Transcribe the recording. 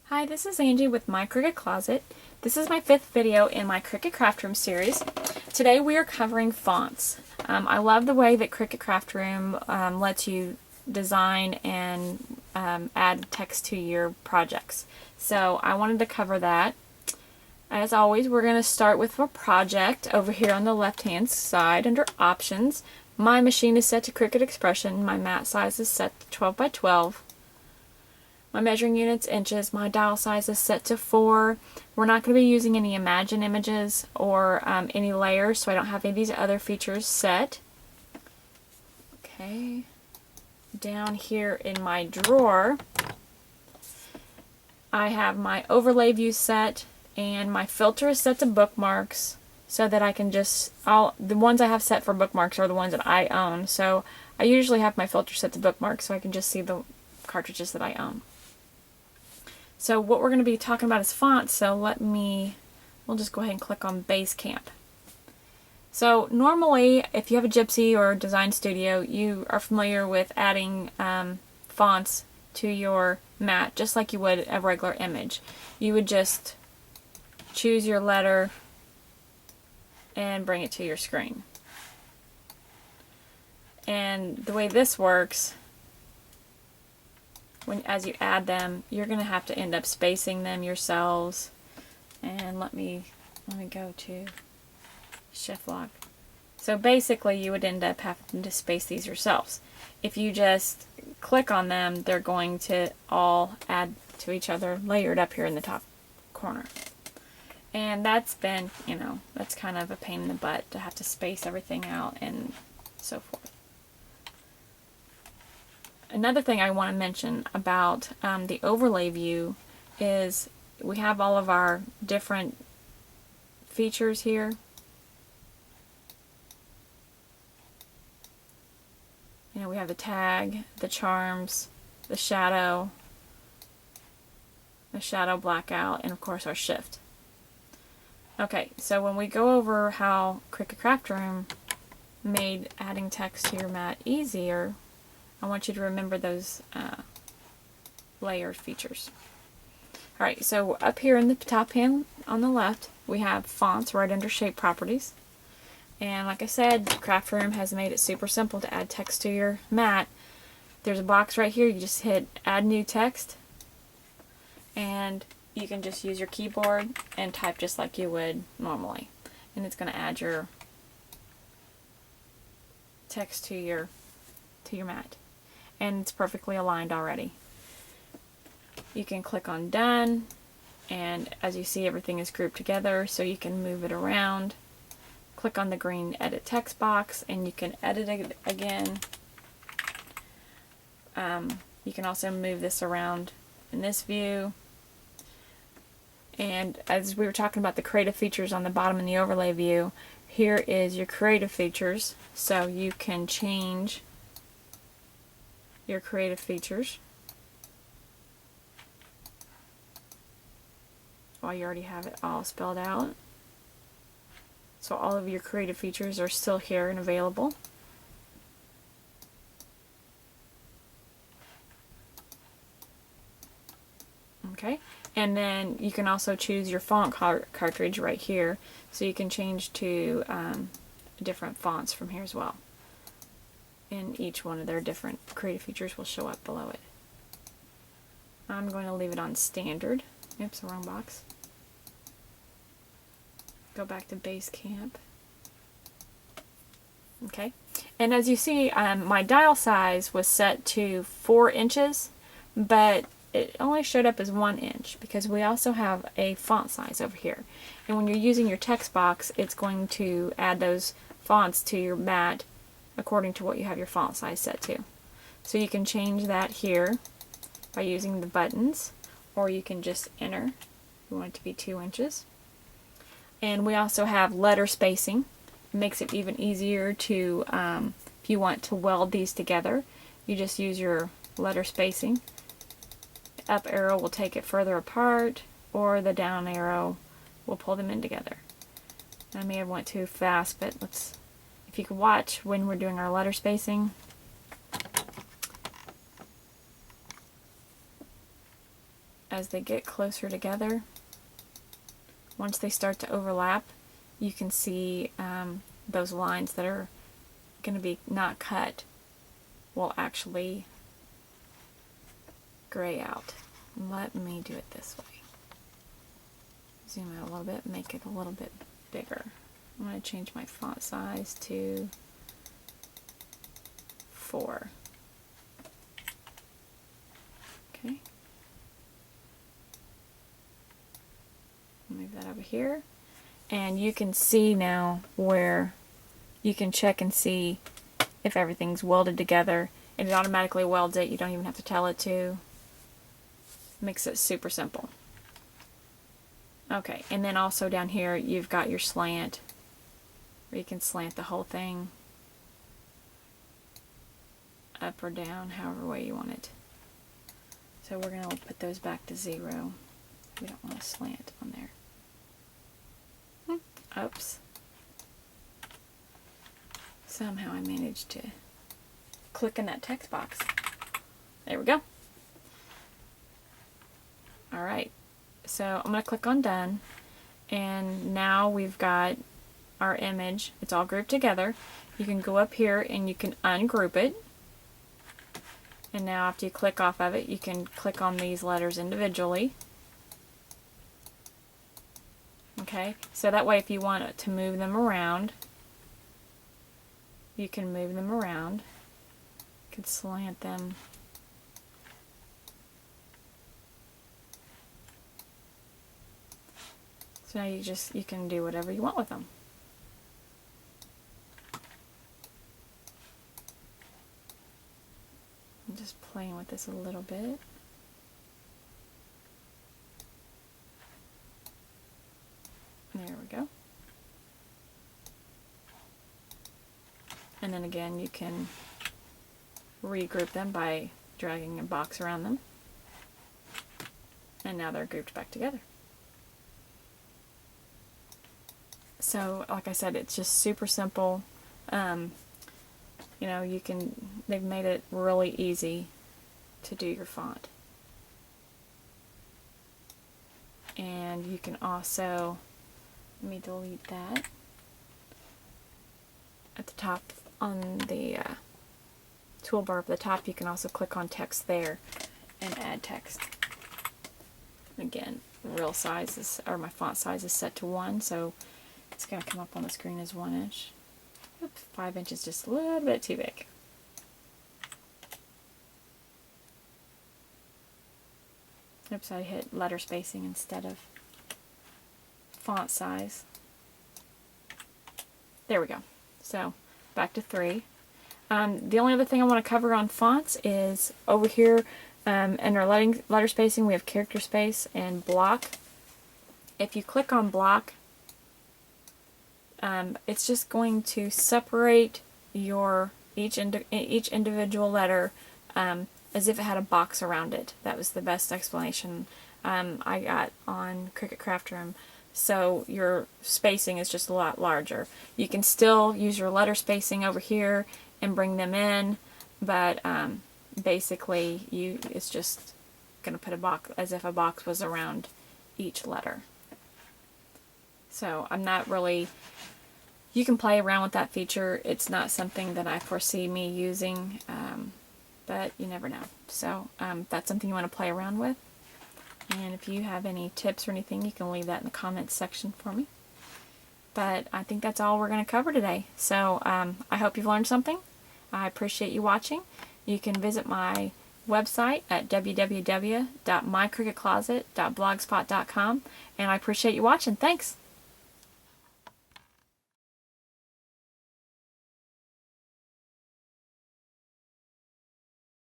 Hi, this is Angie with My Cricut Closet. This is my 5th video in my Cricut Craft Room series. Today we are covering fonts. I love the way that Cricut Craft Room lets you design and add text to your projects. So I wanted to cover that. As always, we're going to start with a project over here on the left hand side under Options. My machine is set to Cricut Expression. My mat size is set to 12 by 12. My measuring unit's inches. My dial size is set to 4. We're not going to be using any Imagine images or any layers, so I don't have any of these other features set. Okay. Down here in my drawer, I have my overlay view set, and my filter is set to bookmarks so that I can just, the ones I have set for bookmarks are the ones that I own. So I usually have my filter set to bookmarks so I can just see the cartridges that I own. So what we're going to be talking about is fonts, so we'll just go ahead and click on Basecamp. So normally, if you have a Gypsy or a Design Studio, you are familiar with adding fonts to your mat, just like you would a regular image. You would just choose your letter and bring it to your screen. And the way this works, as you add them, you're going to have to end up spacing them yourselves. And let me go to Shift Lock. So basically you would end up having to space these yourselves. If you just click on them, they're going to all add to each other layered up here in the top corner. And that's been, that's kind of a pain in the butt to have to space everything out and so forth. Another thing I want to mention about the overlay view is we have all of our different features here. We have the tag, the charms, the shadow blackout, and of course our shift. Okay, so when we go over how Cricut Craft Room made adding text to your mat easier, I want you to remember those layered features. Alright, so up here in the top pane on the left, we have fonts right under Shape Properties. And like I said, Craft Room has made it super simple to add text to your mat. There's a box right here, you just hit Add New Text, and you can just use your keyboard and type just like you would normally. And it's going to add your text to your mat. And it's perfectly aligned already. You can click on Done, and as you see, everything is grouped together, so you can move it around. Click on the green Edit Text box, and you can edit it again. You can also move this around in this view. And as we were talking about the creative features on the bottom in the overlay view, here is your creative features, so you can change your creative features while you already have it all spelled out. So all of your creative features are still here and available. Okay, and then you can also choose your font cartridge right here, so you can change to different fonts from here as well. And each one of their different creative features will show up below it. I'm going to leave it on standard. Oops, the wrong box. Go back to Basecamp. Okay, and as you see, my dial size was set to 4 inches, but it only showed up as 1 inch because we also have a font size over here. And when you're using your text box, it's going to add those fonts to your mat according to what you have your font size set to. So you can change that here by using the buttons, or you can just enter. You want it to be 2 inches. And we also have letter spacing. It makes it even easier to, if you want to weld these together, you just use your letter spacing. The up arrow will take it further apart, or the down arrow will pull them in together. I may have went too fast, but if you could watch when we're doing our letter spacing. as they get closer together, once they start to overlap, you can see those lines that are going to be not cut will actually gray out. Let me do it this way. Zoom out a little bit, make it a little bit bigger. I'm going to change my font size to 4. Okay. Move that over here. And you can see now where you can check and see if everything's welded together. And it automatically welds it. You don't even have to tell it to. Makes it super simple. Okay, and then also down here you've got your slant, where you can slant the whole thing up or down, however way you want it. So we're going to put those back to 0. We don't want a slant on there. Oops. Somehow I managed to click in that text box. There we go. Alright. So I'm going to click on done, and now we've got our image. It's all grouped together. You can go up here and you can ungroup it, and now after you click off of it, you can click on these letters individually. Okay, so that way if you want to move them around, you can move them around. You can slant them. So now you can do whatever you want with them. I'm just playing with this a little bit. There we go. And then again, you can regroup them by dragging a box around them. And now they're grouped back together. So, like I said, it's just super simple. You know, they've made it really easy to do your font. And you can also, let me delete that. At the top on the toolbar at the top, you can also click on text there and add text. Again, real size is, or my font size is set to 1, so it's going to come up on the screen as 1 inch. Oops, 5 inches, just a little bit too big. Oops, I hit letter spacing instead of font size. There we go. So, back to 3. The only other thing I want to cover on fonts is over here in our letter spacing, we have character space and block. If you click on block, it's just going to separate each individual letter as if it had a box around it. That was the best explanation I got on Cricut Craft Room. So your spacing is just a lot larger. You can still use your letter spacing over here and bring them in, but basically it's just going to put a box as if a box was around each letter. So I'm not really, you can play around with that feature. It's not something that I foresee me using, but you never know. So that's something you want to play around with. And if you have any tips or anything, you can leave that in the comments section for me. But I think that's all we're going to cover today. So I hope you've learned something. I appreciate you watching. You can visit my website at www.mycricutcloset.blogspot.com, and I appreciate you watching. Thanks!